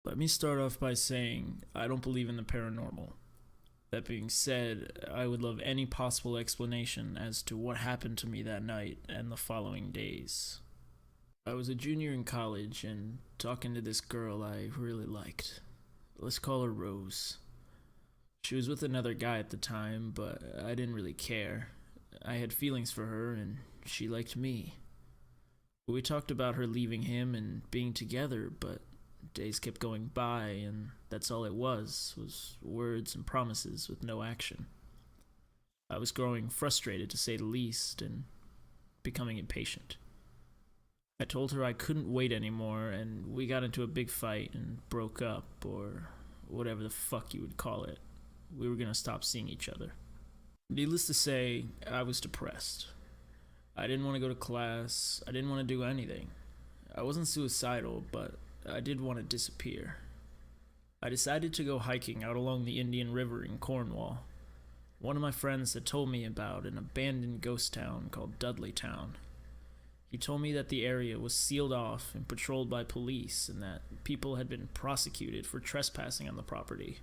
Let me start off by saying I don't believe in the paranormal. That being said, I would love any possible explanation as to what happened to me that night and the following days. I was a junior in college and talking to this girl I really liked. Let's call her Rose. She was with another guy at the time, but I didn't really care. I had feelings for her and she liked me. We talked about her leaving him and being together, but days kept going by, and that's all it was words and promises with no action. I was growing frustrated, to say the least, and becoming impatient. I told her I couldn't wait anymore, and we got into a big fight and broke up, or whatever the fuck you would call it. We were gonna stop seeing each other. Needless to say, I was depressed. I didn't want to go to class, I didn't want to do anything. I wasn't suicidal, but I did want to disappear. I decided to go hiking out along the Indian River in Cornwall. One of my friends had told me about an abandoned ghost town called Dudley Town. He told me that the area was sealed off and patrolled by police and that people had been prosecuted for trespassing on the property.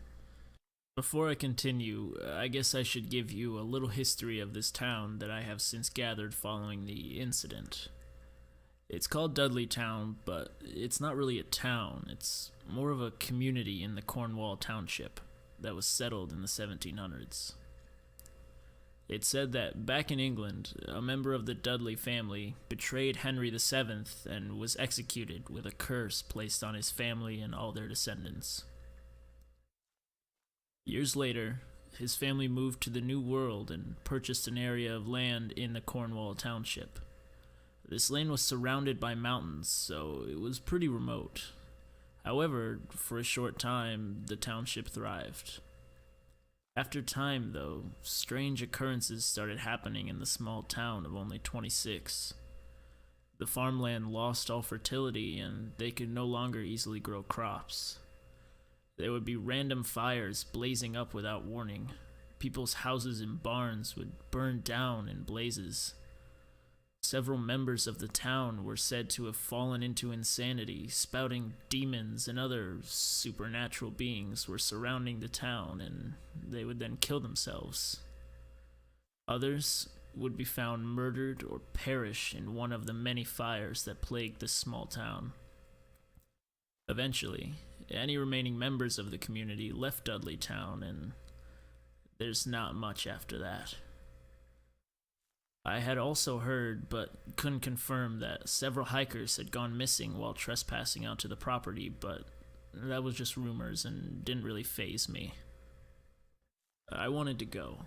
Before I continue, I guess I should give you a little history of this town that I have since gathered following the incident. It's called Dudley Town, but it's not really a town. It's more of a community in the Cornwall Township that was settled in the 1700s. It's said that back in England, a member of the Dudley family betrayed Henry VII and was executed with a curse placed on his family and all their descendants. Years later, his family moved to the New World and purchased an area of land in the Cornwall Township. This land was surrounded by mountains, so it was pretty remote. However, for a short time, the township thrived. After time, though, strange occurrences started happening in the small town of only 26. The farmland lost all fertility, and they could no longer easily grow crops. There would be random fires blazing up without warning. People's houses and barns would burn down in blazes. Several members of the town were said to have fallen into insanity, spouting demons and other supernatural beings were surrounding the town, and they would then kill themselves. Others would be found murdered or perish in one of the many fires that plagued this small town. Eventually, any remaining members of the community left Dudley Town, and there's not much after that. I had also heard, but couldn't confirm, that several hikers had gone missing while trespassing onto the property, but that was just rumors and didn't really faze me. I wanted to go.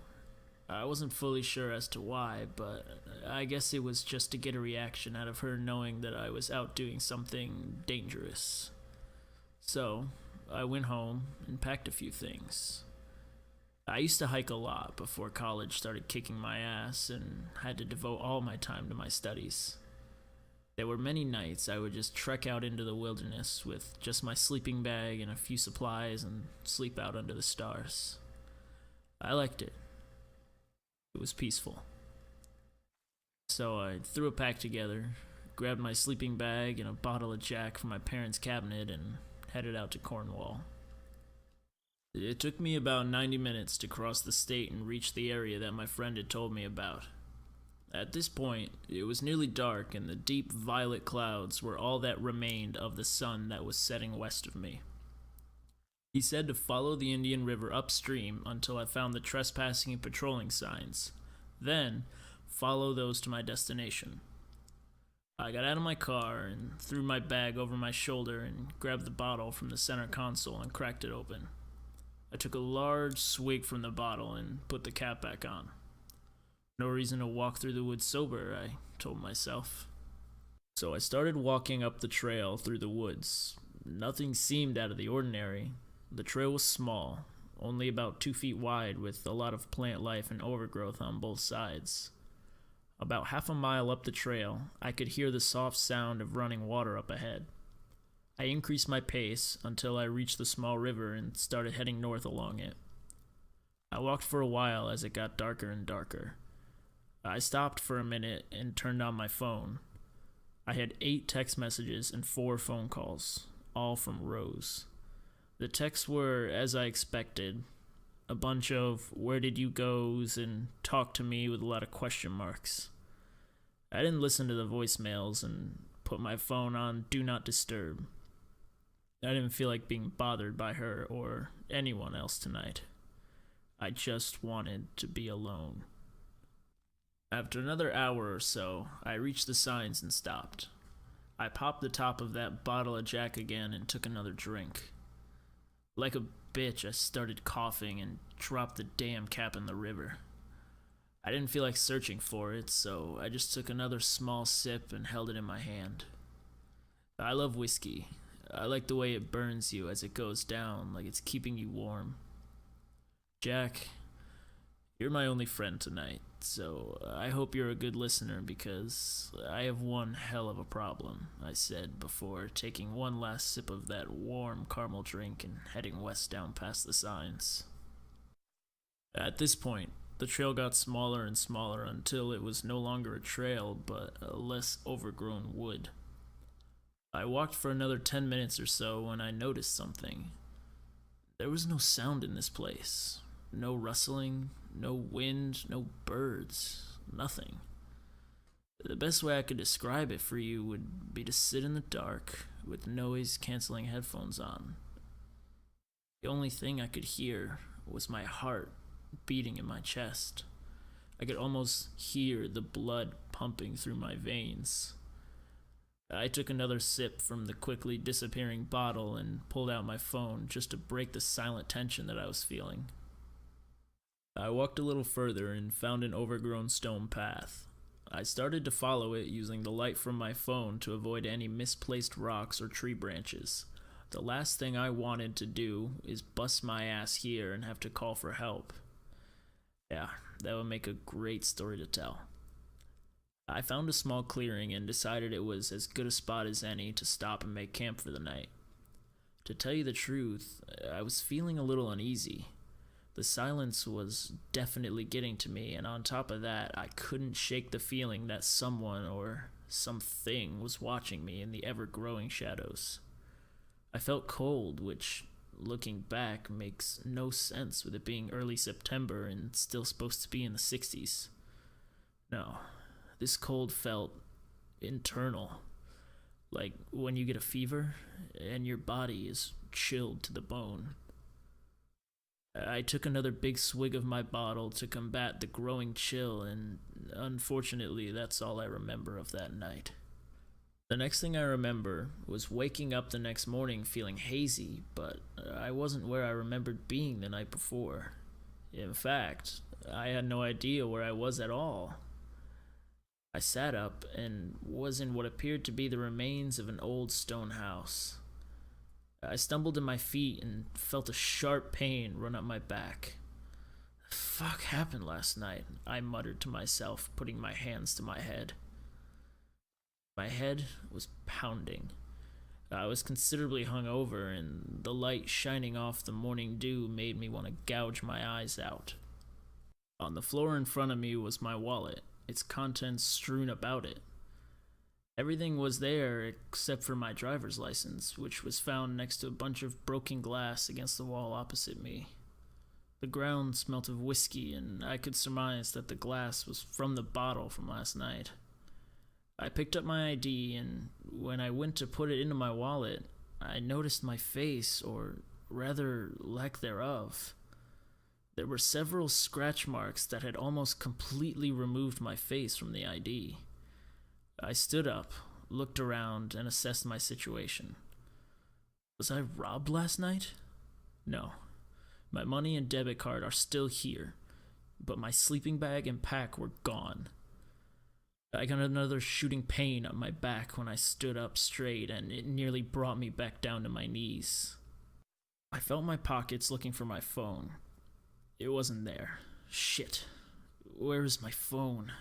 I wasn't fully sure as to why, but I guess it was just to get a reaction out of her knowing that I was out doing something dangerous. So, I went home and packed a few things. I used to hike a lot before college started kicking my ass and had to devote all my time to my studies. There were many nights I would just trek out into the wilderness with just my sleeping bag and a few supplies and sleep out under the stars. I liked it. It was peaceful. So I threw a pack together, grabbed my sleeping bag and a bottle of Jack from my parents' cabinet, and headed out to Cornwall. It took me about 90 minutes to cross the state and reach the area that my friend had told me about. At this point, it was nearly dark, and the deep violet clouds were all that remained of the sun that was setting west of me. He said to follow the Indian River upstream until I found the trespassing and patrolling signs. Then, follow those to my destination. I got out of my car and threw my bag over my shoulder and grabbed the bottle from the center console and cracked it open. I took a large swig from the bottle and put the cap back on. No reason to walk through the woods sober, I told myself. So I started walking up the trail through the woods. Nothing seemed out of the ordinary. The trail was small, only about 2 feet wide, with a lot of plant life and overgrowth on both sides. About half a mile up the trail, I could hear the soft sound of running water up ahead. I increased my pace until I reached the small river and started heading north along it. I walked for a while as it got darker and darker. I stopped for a minute and turned on my phone. I had 8 text messages and 4 phone calls, all from Rose. The texts were as I expected, a bunch of "where did you goes" and "talk to me" with a lot of question marks. I didn't listen to the voicemails and put my phone on Do Not Disturb. I didn't feel like being bothered by her or anyone else tonight. I just wanted to be alone. After another hour or so, I reached the signs and stopped. I popped the top of that bottle of Jack again and took another drink. Like a bitch, I started coughing and dropped the damn cap in the river. I didn't feel like searching for it, so I just took another small sip and held it in my hand. I love whiskey. I like the way it burns you as it goes down, like it's keeping you warm. Jack, you're my only friend tonight, so I hope you're a good listener because I have one hell of a problem, I said before taking one last sip of that warm caramel drink and heading west down past the signs. At this point, the trail got smaller and smaller until it was no longer a trail but a less overgrown wood. I walked for another 10 minutes or so when I noticed something. There was no sound in this place. No rustling, no wind, no birds, nothing. The best way I could describe it for you would be to sit in the dark with noise-canceling headphones on. The only thing I could hear was my heart beating in my chest. I could almost hear the blood pumping through my veins. I took another sip from the quickly disappearing bottle and pulled out my phone just to break the silent tension that I was feeling. I walked a little further and found an overgrown stone path. I started to follow it using the light from my phone to avoid any misplaced rocks or tree branches. The last thing I wanted to do is bust my ass here and have to call for help. Yeah, that would make a great story to tell. I found a small clearing and decided it was as good a spot as any to stop and make camp for the night. To tell you the truth, I was feeling a little uneasy. The silence was definitely getting to me, and on top of that, I couldn't shake the feeling that someone or something was watching me in the ever-growing shadows. I felt cold, which, looking back, makes no sense with it being early September and still supposed to be in the 60s. No, this cold felt internal, like when you get a fever and your body is chilled to the bone. I took another big swig of my bottle to combat the growing chill, and unfortunately, that's all I remember of that night. The next thing I remember was waking up the next morning feeling hazy, but I wasn't where I remembered being the night before. In fact, I had no idea where I was at all. I sat up and was in what appeared to be the remains of an old stone house. I stumbled to my feet and felt a sharp pain run up my back. The fuck happened last night? I muttered to myself, putting my hands to my head. My head was pounding. I was considerably hungover, and the light shining off the morning dew made me want to gouge my eyes out. On the floor in front of me was my wallet, its contents strewn about it. Everything was there except for my driver's license, which was found next to a bunch of broken glass against the wall opposite me. The ground smelt of whiskey, and I could surmise that the glass was from the bottle from last night. I picked up my ID, and when I went to put it into my wallet, I noticed my face, or rather lack thereof. There were several scratch marks that had almost completely removed my face from the ID. I stood up, looked around, and assessed my situation. Was I robbed last night? No. My money and debit card are still here, but my sleeping bag and pack were gone. I got another shooting pain up my back when I stood up straight, and it nearly brought me back down to my knees. I felt my pockets looking for my phone. It wasn't there. Shit. Where is my phone?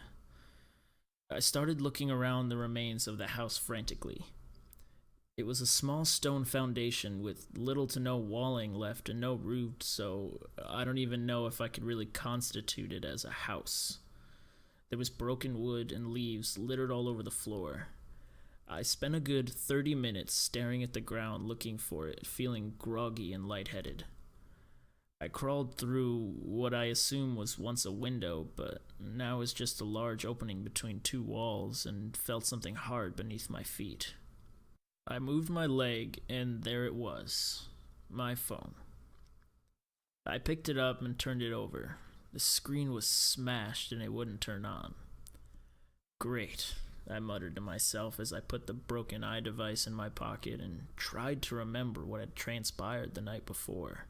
I started looking around the remains of the house frantically. It was a small stone foundation with little to no walling left and no roof, so I don't even know if I could really constitute it as a house. There was broken wood and leaves littered all over the floor. I spent a good 30 minutes staring at the ground looking for it, feeling groggy and lightheaded. I crawled through what I assume was once a window, but now is just a large opening between two walls, and felt something hard beneath my feet. I moved my leg, and there it was, my phone. I picked it up and turned it over. The screen was smashed and it wouldn't turn on. Great, I muttered to myself as I put the broken eye device in my pocket and tried to remember what had transpired the night before.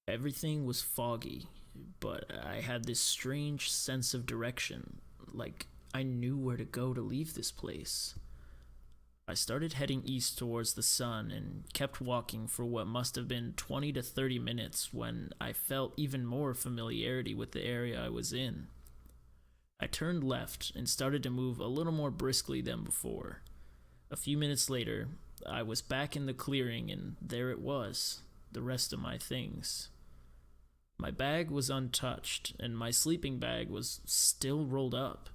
Everything was foggy, but I had this strange sense of direction, like I knew where to go to leave this place. I started heading east towards the sun and kept walking for what must have been 20 to 30 minutes when I felt even more familiarity with the area I was in. I turned left and started to move a little more briskly than before. A few minutes later, I was back in the clearing, and there it was, the rest of my things. My bag was untouched, and my sleeping bag was still rolled up.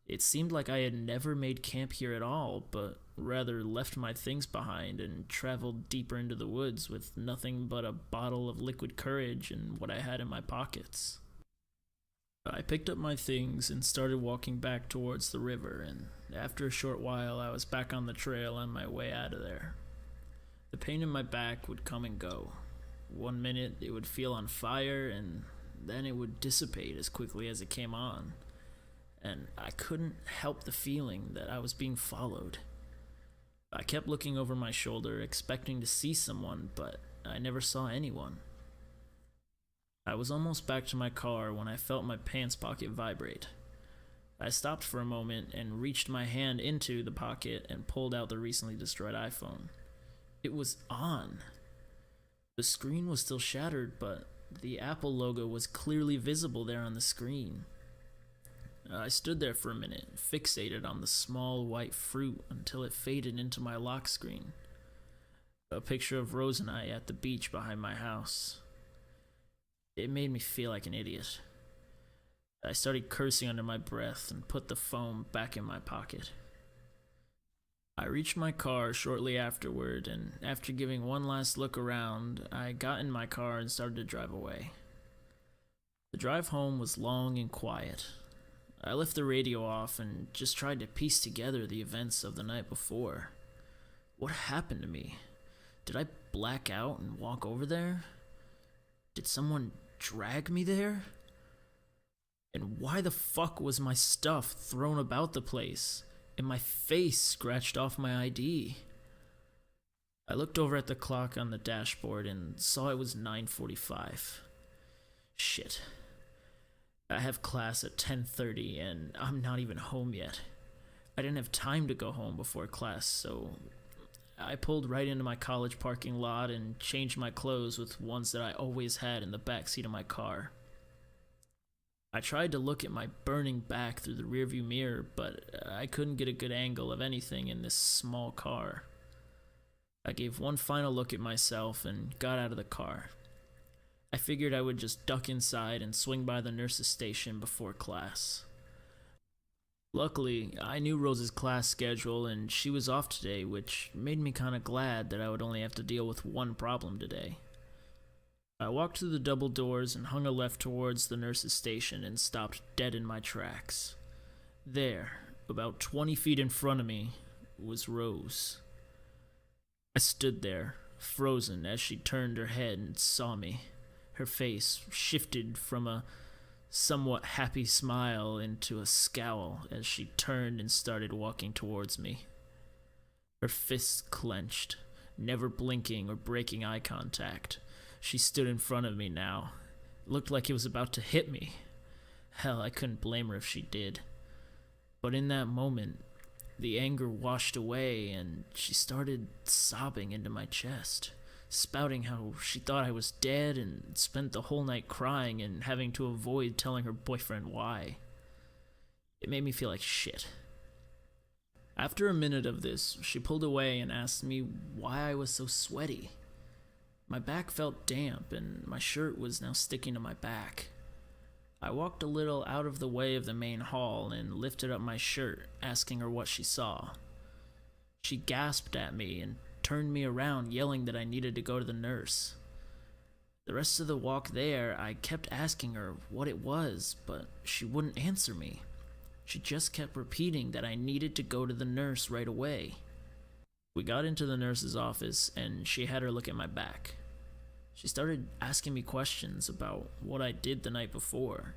It seemed like I had never made camp here at all, but rather left my things behind and traveled deeper into the woods with nothing but a bottle of liquid courage and what I had in my pockets. I picked up my things and started walking back towards the river, and after a short while I was back on the trail on my way out of there. The pain in my back would come and go. One minute it would feel on fire, and then it would dissipate as quickly as it came on, and I couldn't help the feeling that I was being followed. I kept looking over my shoulder, expecting to see someone, but I never saw anyone. I was almost back to my car when I felt my pants pocket vibrate. I stopped for a moment and reached my hand into the pocket and pulled out the recently destroyed iPhone. It was on. The screen was still shattered, but the Apple logo was clearly visible there on the screen. I stood there for a minute, fixated on the small white fruit until it faded into my lock screen. A picture of Rose and I at the beach behind my house. It made me feel like an idiot. I started cursing under my breath and put the phone back in my pocket. I reached my car shortly afterward, and after giving one last look around, I got in my car and started to drive away. The drive home was long and quiet. I left the radio off and just tried to piece together the events of the night before. What happened to me? Did I black out and walk over there? Did someone drag me there? And why the fuck was my stuff thrown about the place and my face scratched off my ID? I looked over at the clock on the dashboard and saw it was 9:45. Shit. I have class at 10:30 and I'm not even home yet. I didn't have time to go home before class, so I pulled right into my college parking lot and changed my clothes with ones that I always had in the backseat of my car. I tried to look at my burning back through the rearview mirror, but I couldn't get a good angle of anything in this small car. I gave one final look at myself and got out of the car. I figured I would just duck inside and swing by the nurse's station before class. Luckily, I knew Rose's class schedule and she was off today, which made me kinda glad that I would only have to deal with one problem today. I walked through the double doors and hung a left towards the nurse's station and stopped dead in my tracks. There, about 20 feet in front of me, was Rose. I stood there, frozen, as she turned her head and saw me. Her face shifted from a somewhat happy smile into a scowl as she turned and started walking towards me. Her fists clenched, never blinking or breaking eye contact. She stood in front of me now. It looked like it was about to hit me. Hell, I couldn't blame her if she did. But in that moment, the anger washed away and she started sobbing into my chest, spouting how she thought I was dead and spent the whole night crying and having to avoid telling her boyfriend why. It made me feel like shit. After a minute of this, she pulled away and asked me why I was so sweaty. My back felt damp and my shirt was now sticking to my back. I walked a little out of the way of the main hall and lifted up my shirt, asking her what she saw. She gasped at me and turned me around, yelling that I needed to go to the nurse. The rest of the walk there, I kept asking her what it was, but she wouldn't answer me. She just kept repeating that I needed to go to the nurse right away. We got into the nurse's office, and she had her look at my back. She started asking me questions about what I did the night before.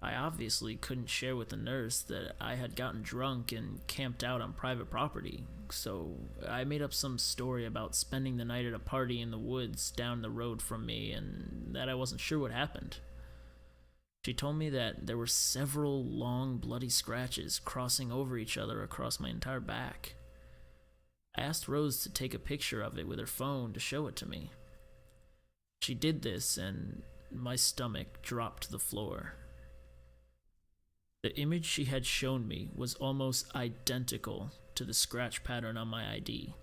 I obviously couldn't share with the nurse that I had gotten drunk and camped out on private property, so I made up some story about spending the night at a party in the woods down the road from me and that I wasn't sure what happened. She told me that there were several long, bloody scratches crossing over each other across my entire back. I asked Rose to take a picture of it with her phone to show it to me. She did this, and my stomach dropped to the floor. The image she had shown me was almost identical to the scratch pattern on my ID.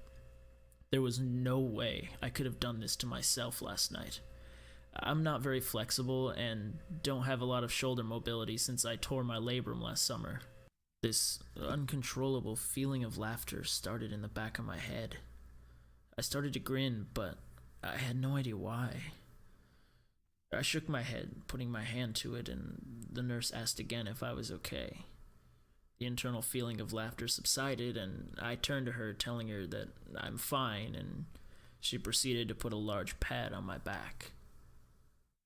There was no way I could have done this to myself last night. I'm not very flexible and don't have a lot of shoulder mobility since I tore my labrum last summer. This uncontrollable feeling of laughter started in the back of my head. I started to grin, but I had no idea why. I shook my head, putting my hand to it, and the nurse asked again if I was okay. The internal feeling of laughter subsided, and I turned to her, telling her that I'm fine, and she proceeded to put a large pad on my back.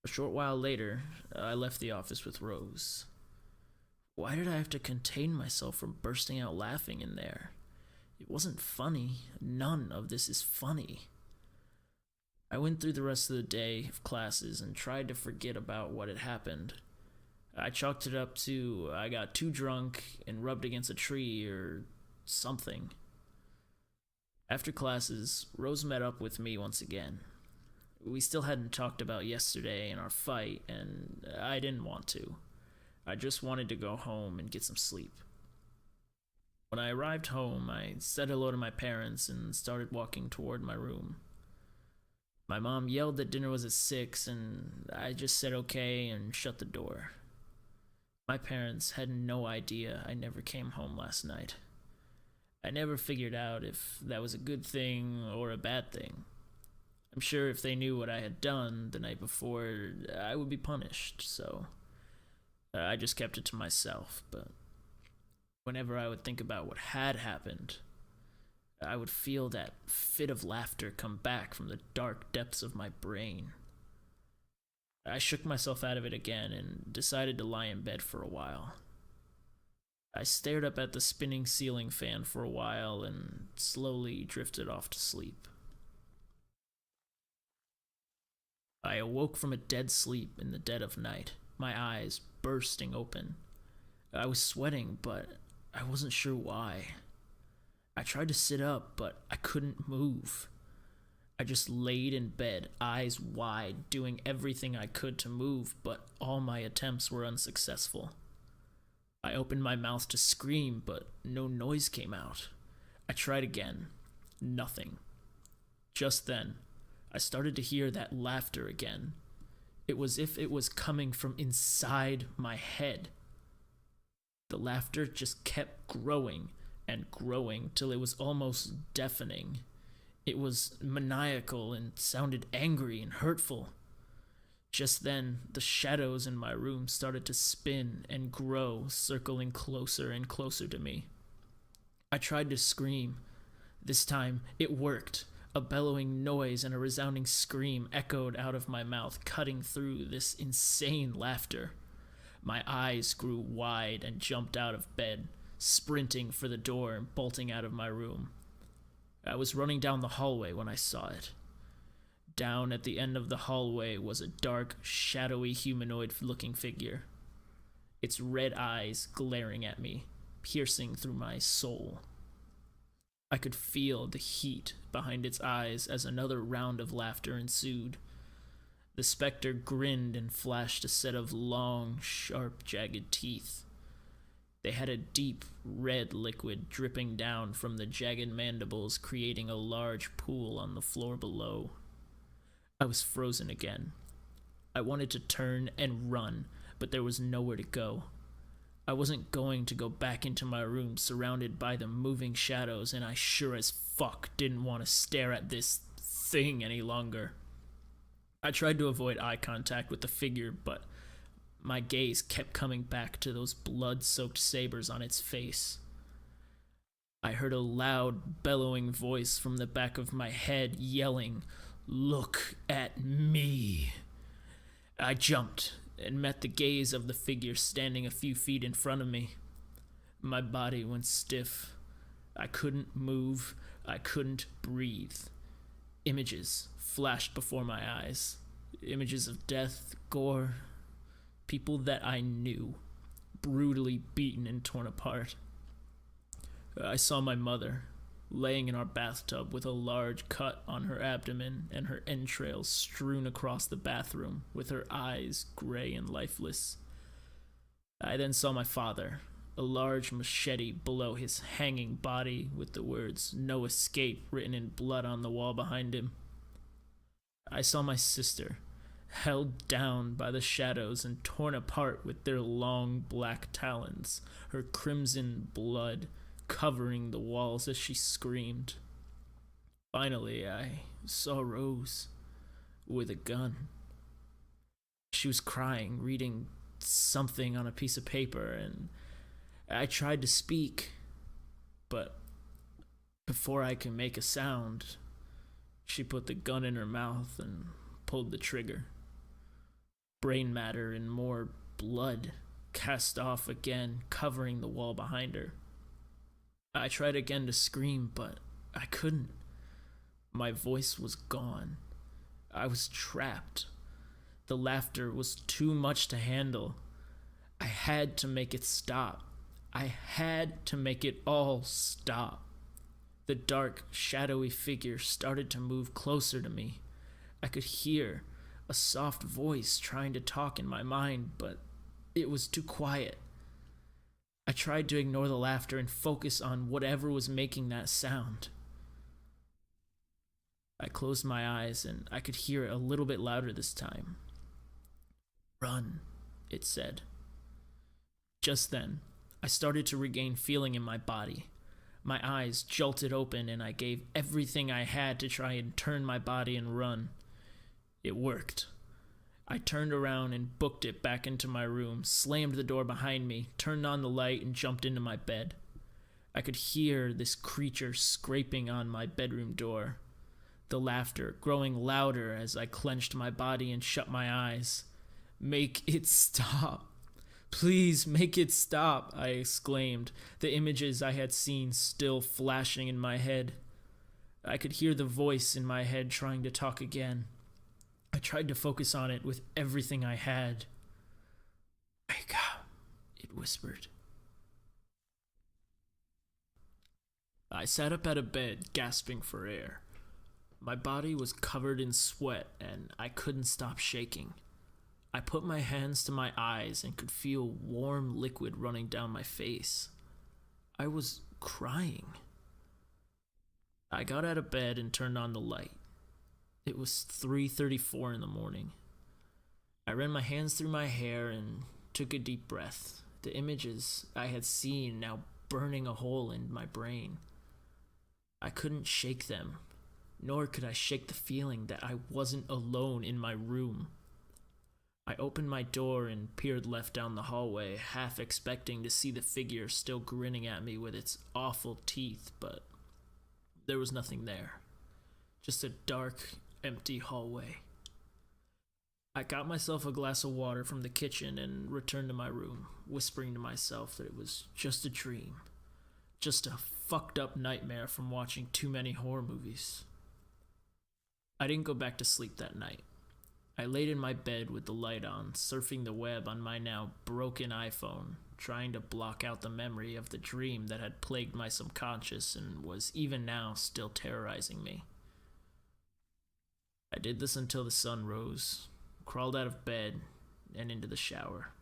A short while later, I left the office with Rose. Why did I have to contain myself from bursting out laughing in there? It wasn't funny. None of this is funny. I went through the rest of the day of classes and tried to forget about what had happened. I chalked it up to I got too drunk and rubbed against a tree or something. After classes, Rose met up with me once again. We still hadn't talked about yesterday and our fight, and I didn't want to. I just wanted to go home and get some sleep. When I arrived home, I said hello to my parents and started walking toward my room. My mom yelled that dinner was at 6, and I just said okay and shut the door. My parents had no idea I never came home last night. I never figured out if that was a good thing or a bad thing. I'm sure if they knew what I had done the night before, I would be punished, so I just kept it to myself. But whenever I would think about what had happened, I would feel that fit of laughter come back from the dark depths of my brain. I shook myself out of it again and decided to lie in bed for a while. I stared up at the spinning ceiling fan for a while and slowly drifted off to sleep. I awoke from a dead sleep in the dead of night, my eyes bursting open. I was sweating, but I wasn't sure why. I tried to sit up, but I couldn't move. I just laid in bed, eyes wide, doing everything I could to move, but all my attempts were unsuccessful. I opened my mouth to scream, but no noise came out. I tried again. Nothing. Just then, I started to hear that laughter again. It was as if it was coming from inside my head. The laughter just kept growing and growing till it was almost deafening. It was maniacal and sounded angry and hurtful. Just then, the shadows in my room started to spin and grow, circling closer and closer to me. I tried to scream. This time, it worked. A bellowing noise and a resounding scream echoed out of my mouth, cutting through this insane laughter. My eyes grew wide and jumped out of bed, sprinting for the door and bolting out of my room. I was running down the hallway when I saw it. Down at the end of the hallway was a dark, shadowy humanoid-looking figure. Its red eyes glaring at me, piercing through my soul. I could feel the heat behind its eyes as another round of laughter ensued. The specter grinned and flashed a set of long, sharp, jagged teeth. They had a deep, red liquid dripping down from the jagged mandibles, creating a large pool on the floor below. I was frozen again. I wanted to turn and run, but there was nowhere to go. I wasn't going to go back into my room surrounded by the moving shadows, and I sure as fuck didn't want to stare at this thing any longer. I tried to avoid eye contact with the figure, but my gaze kept coming back to those blood-soaked sabers on its face. I heard a loud, bellowing voice from the back of my head yelling, "Look at me!" I jumped and met the gaze of the figure standing a few feet in front of me. My body went stiff. I couldn't move. I couldn't breathe. Images flashed before my eyes. Images of death, gore, people that I knew, brutally beaten and torn apart. I saw my mother, laying in our bathtub with a large cut on her abdomen and her entrails strewn across the bathroom, with her eyes gray and lifeless. I then saw my father, a large machete below his hanging body with the words "No escape" written in blood on the wall behind him. I saw my sister, held down by the shadows and torn apart with their long black talons, her crimson blood covering the walls as she screamed. Finally, I saw Rose with a gun. She was crying, reading something on a piece of paper, and I tried to speak, but before I could make a sound, she put the gun in her mouth and pulled the trigger. Brain matter and more blood cast off again, covering the wall behind her. I tried again to scream, but I couldn't. My voice was gone. I was trapped. The laughter was too much to handle. I had to make it stop. I had to make it all stop. The dark, shadowy figure started to move closer to me. I could hear a soft voice trying to talk in my mind, but it was too quiet. I tried to ignore the laughter and focus on whatever was making that sound. I closed my eyes and I could hear it a little bit louder this time. "Run," it said. Just then, I started to regain feeling in my body. My eyes jolted open and I gave everything I had to try and turn my body and run. It worked. I turned around and booked it back into my room, slammed the door behind me, turned on the light, and jumped into my bed. I could hear this creature scraping on my bedroom door, the laughter growing louder as I clenched my body and shut my eyes. "Make it stop. Please make it stop," I exclaimed, the images I had seen still flashing in my head. I could hear the voice in my head trying to talk again. I tried to focus on it with everything I had. "Wake up," it whispered. I sat up out of bed, gasping for air. My body was covered in sweat, and I couldn't stop shaking. I put my hands to my eyes and could feel warm liquid running down my face. I was crying. I got out of bed and turned on the light. It was 3:34 in the morning. I ran my hands through my hair and took a deep breath, the images I had seen now burning a hole in my brain. I couldn't shake them, nor could I shake the feeling that I wasn't alone in my room. I opened my door and peered left down the hallway, half expecting to see the figure still grinning at me with its awful teeth, but there was nothing there. Just a dark, empty hallway. I got myself a glass of water from the kitchen and returned to my room, whispering to myself that it was just a dream. Just a fucked up nightmare from watching too many horror movies. I didn't go back to sleep that night. I laid in my bed with the light on, surfing the web on my now broken iPhone, trying to block out the memory of the dream that had plagued my subconscious and was even now still terrorizing me. I did this until the sun rose, crawled out of bed, and into the shower.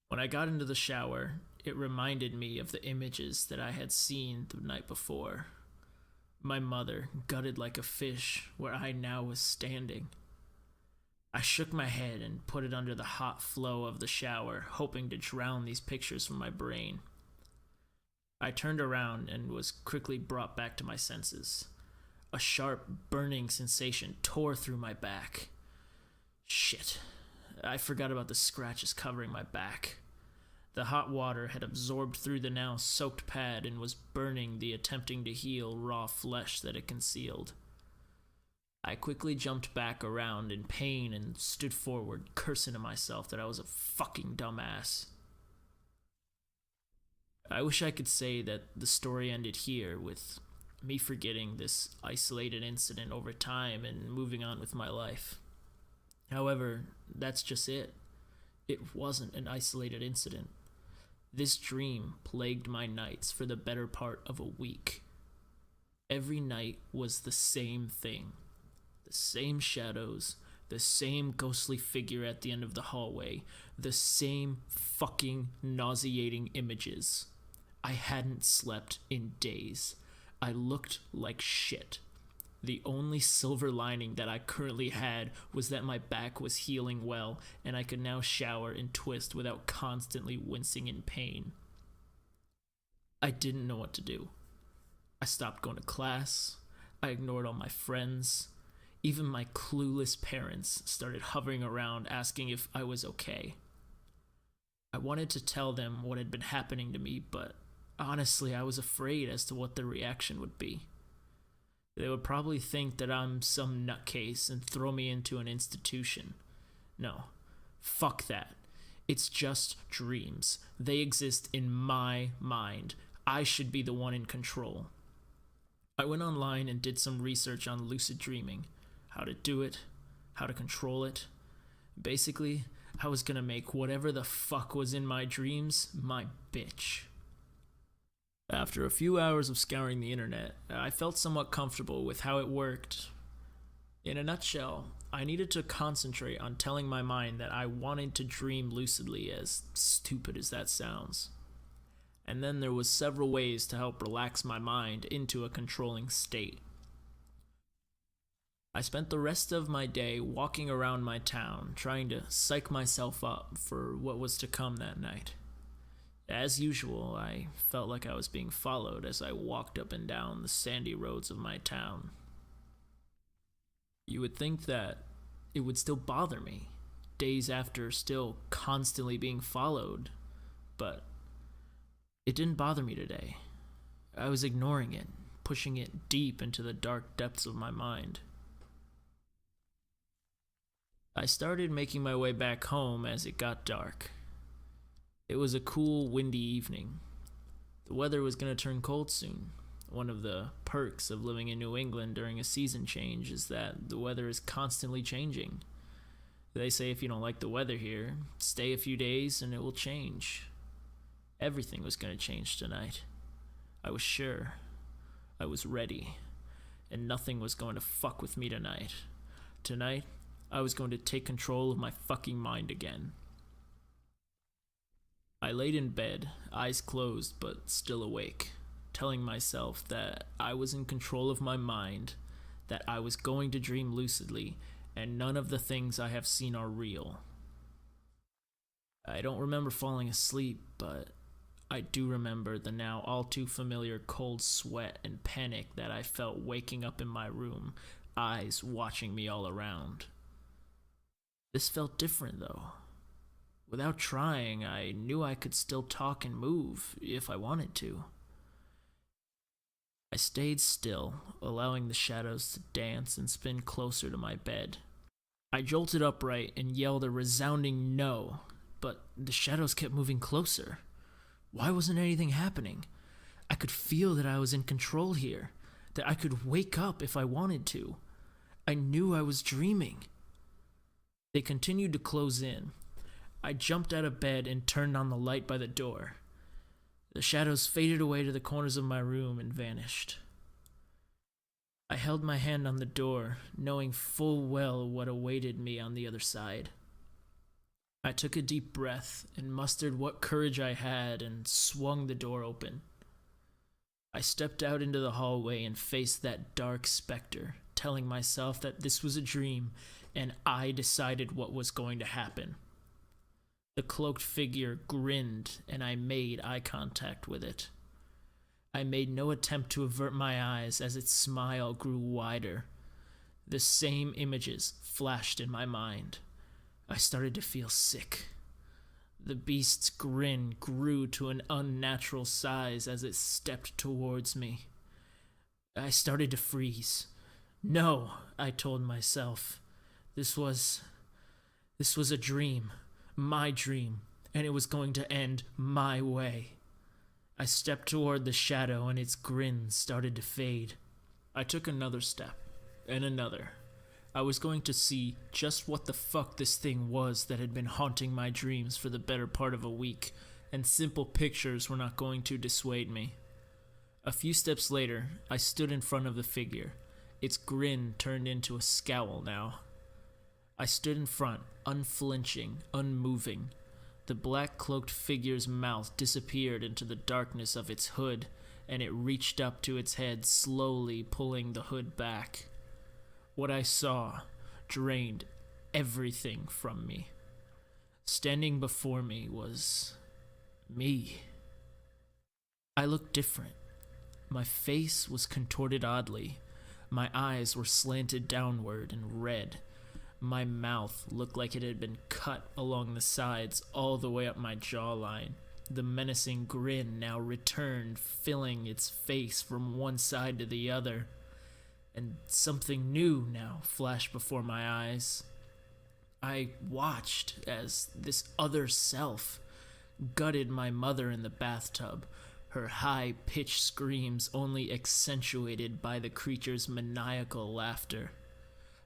When I got into the shower, it reminded me of the images that I had seen the night before. My mother, gutted like a fish, where I now was standing. I shook my head and put it under the hot flow of the shower, hoping to drown these pictures from my brain. I turned around and was quickly brought back to my senses. A sharp, burning sensation tore through my back. Shit. I forgot about the scratches covering my back. The hot water had absorbed through the now soaked pad and was burning the attempting to heal raw flesh that it concealed. I quickly jumped back around in pain and stood forward, cursing to myself that I was a fucking dumbass. I wish I could say that the story ended here, with me forgetting this isolated incident over time and moving on with my life. However, that's just it. It wasn't an isolated incident. This dream plagued my nights for the better part of a week. Every night was the same thing. The same shadows, the same ghostly figure at the end of the hallway, the same fucking nauseating images. I hadn't slept in days. I looked like shit. The only silver lining that I currently had was that my back was healing well and I could now shower and twist without constantly wincing in pain. I didn't know what to do. I stopped going to class. I ignored all my friends. Even my clueless parents started hovering around asking if I was okay. I wanted to tell them what had been happening to me, but honestly, I was afraid as to what their reaction would be. They would probably think that I'm some nutcase and throw me into an institution. No, fuck that. It's just dreams. They exist in my mind. I should be the one in control. I went online and did some research on lucid dreaming. How to do it, how to control it. Basically, I was gonna make whatever the fuck was in my dreams my bitch. After a few hours of scouring the internet, I felt somewhat comfortable with how it worked. In a nutshell, I needed to concentrate on telling my mind that I wanted to dream lucidly, as stupid as that sounds. And then there was several ways to help relax my mind into a controlling state. I spent the rest of my day walking around my town, trying to psych myself up for what was to come that night. As usual, I felt like I was being followed as I walked up and down the sandy roads of my town. You would think that it would still bother me, days after still constantly being followed, but it didn't bother me today. I was ignoring it, pushing it deep into the dark depths of my mind. I started making my way back home as it got dark. It was a cool, windy evening. The weather was going to turn cold soon. One of the perks of living in New England during a season change is that the weather is constantly changing. They say if you don't like the weather here, stay a few days and it will change. Everything was going to change tonight. I was sure. I was ready. And nothing was going to fuck with me tonight. Tonight, I was going to take control of my fucking mind again. I laid in bed, eyes closed but still awake, telling myself that I was in control of my mind, that I was going to dream lucidly, and none of the things I have seen are real. I don't remember falling asleep, but I do remember the now all too familiar cold sweat and panic that I felt waking up in my room, eyes watching me all around. This felt different, though. Without trying, I knew I could still talk and move if I wanted to. I stayed still, allowing the shadows to dance and spin closer to my bed. I jolted upright and yelled a resounding no, but the shadows kept moving closer. Why wasn't anything happening? I could feel that I was in control here, that I could wake up if I wanted to. I knew I was dreaming. They continued to close in. I jumped out of bed and turned on the light by the door. The shadows faded away to the corners of my room and vanished. I held my hand on the door, knowing full well what awaited me on the other side. I took a deep breath and mustered what courage I had and swung the door open. I stepped out into the hallway and faced that dark specter, telling myself that this was a dream and I decided what was going to happen. The cloaked figure grinned and I made eye contact with it. I made no attempt to avert my eyes as its smile grew wider. The same images flashed in my mind. I started to feel sick. The beast's grin grew to an unnatural size as it stepped towards me. I started to freeze. No, I told myself. This was a dream, my dream, and it was going to end my way. I stepped toward the shadow and its grin started to fade. I took another step, and another. I was going to see just what the fuck this thing was that had been haunting my dreams for the better part of a week, and simple pictures were not going to dissuade me. A few steps later, I stood in front of the figure. Its grin turned into a scowl now. I stood in front, unflinching, unmoving. The black-cloaked figure's mouth disappeared into the darkness of its hood, and it reached up to its head, slowly pulling the hood back. What I saw drained everything from me. Standing before me was me. I looked different. My face was contorted oddly. My eyes were slanted downward and red. My mouth looked like it had been cut along the sides all the way up my jawline. The menacing grin now returned, filling its face from one side to the other. And something new now flashed before my eyes. I watched as this other self gutted my mother in the bathtub, her high-pitched screams only accentuated by the creature's maniacal laughter.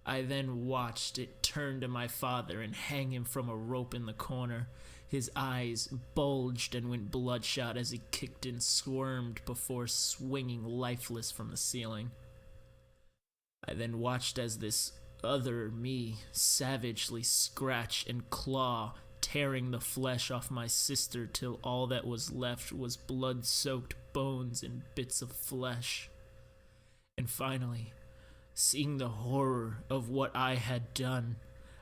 I then watched it turn to my father and hang him from a rope in the corner. His eyes bulged and went bloodshot as he kicked and squirmed before swinging lifeless from the ceiling. I then watched as this other me savagely scratch and claw, tearing the flesh off my sister till all that was left was blood-soaked bones and bits of flesh. And finally, seeing the horror of what I had done,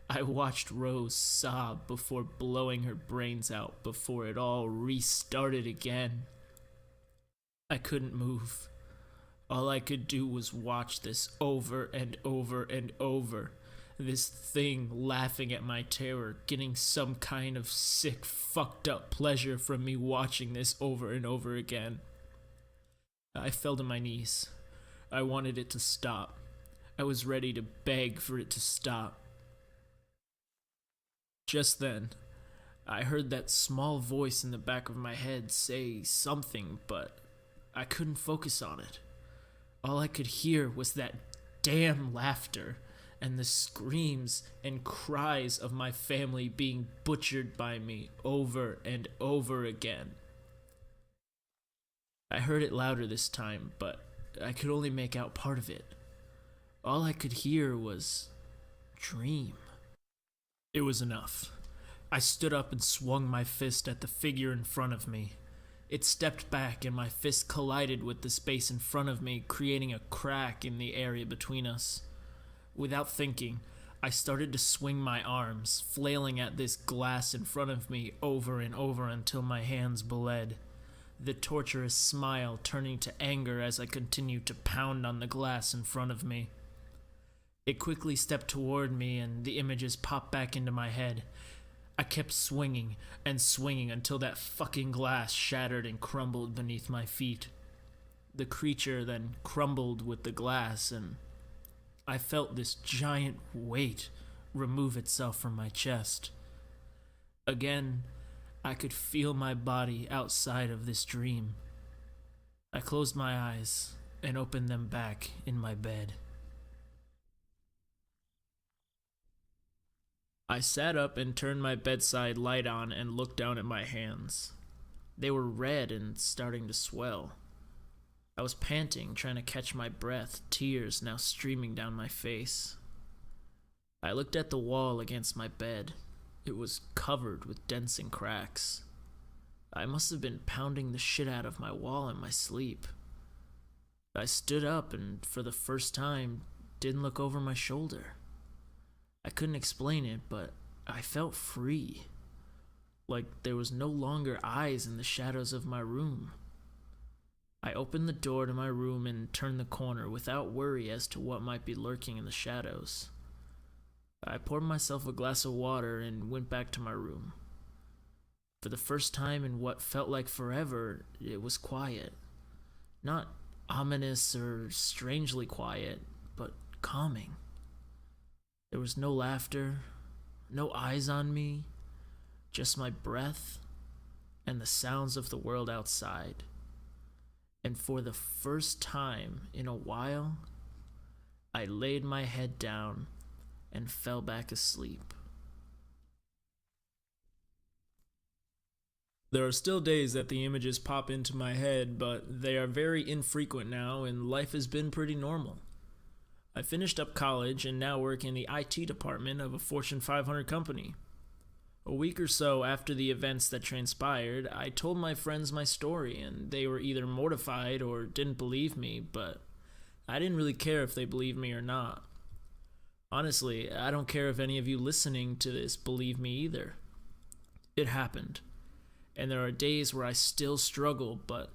I watched Rose sob before blowing her brains out before it all restarted again. I couldn't move. All I could do was watch this over and over and over. This thing laughing at my terror, getting some kind of sick, fucked up pleasure from me watching this over and over again. I fell to my knees. I wanted it to stop. I was ready to beg for it to stop. Just then, I heard that small voice in the back of my head say something, but I couldn't focus on it. All I could hear was that damn laughter and the screams and cries of my family being butchered by me over and over again. I heard it louder this time, but I could only make out part of it. All I could hear was dream. It was enough. I stood up and swung my fist at the figure in front of me. It stepped back and my fist collided with the space in front of me, creating a crack in the area between us. Without thinking, I started to swing my arms, flailing at this glass in front of me over and over until my hands bled. The torturous smile turning to anger as I continued to pound on the glass in front of me. It quickly stepped toward me and the images popped back into my head. I kept swinging and swinging until that fucking glass shattered and crumbled beneath my feet. The creature then crumbled with the glass and I felt this giant weight remove itself from my chest. Again, I could feel my body outside of this dream. I closed my eyes and opened them back in my bed. I sat up and turned my bedside light on and looked down at my hands. They were red and starting to swell. I was panting, trying to catch my breath, tears now streaming down my face. I looked at the wall against my bed. It was covered with dents and cracks. I must have been pounding the shit out of my wall in my sleep. I stood up and, for the first time, didn't look over my shoulder. I couldn't explain it, but I felt free. Like there was no longer eyes in the shadows of my room. I opened the door to my room and turned the corner without worry as to what might be lurking in the shadows. I poured myself a glass of water and went back to my room. For the first time in what felt like forever, it was quiet. Not ominous or strangely quiet, but calming. There was no laughter, no eyes on me, just my breath and the sounds of the world outside. And for the first time in a while, I laid my head down and fell back asleep. There are still days that the images pop into my head, but they are very infrequent now, and life has been pretty normal. I finished up college and now work in the IT department of a Fortune 500 company. A week or so after the events that transpired, I told my friends my story, and they were either mortified or didn't believe me, but I didn't really care if they believed me or not. Honestly, I don't care if any of you listening to this believe me either. It happened, and there are days where I still struggle, but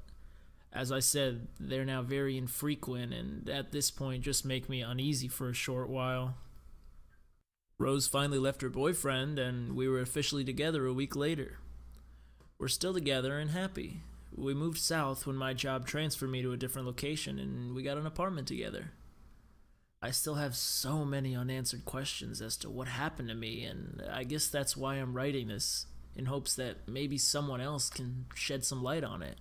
as I said, they're now very infrequent and at this point just make me uneasy for a short while. Rose finally left her boyfriend and we were officially together a week later. We're still together and happy. We moved south when my job transferred me to a different location and we got an apartment together. I still have so many unanswered questions as to what happened to me, and I guess that's why I'm writing this, in hopes that maybe someone else can shed some light on it.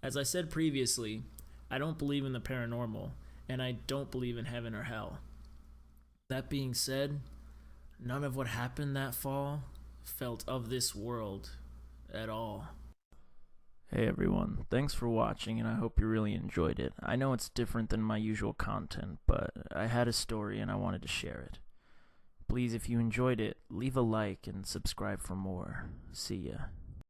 As I said previously, I don't believe in the paranormal, and I don't believe in heaven or hell. That being said, none of what happened that fall felt of this world at all. Hey everyone, thanks for watching and I hope you really enjoyed it. I know it's different than my usual content, but I had a story and I wanted to share it. Please, if you enjoyed it, leave a like and subscribe for more. See ya.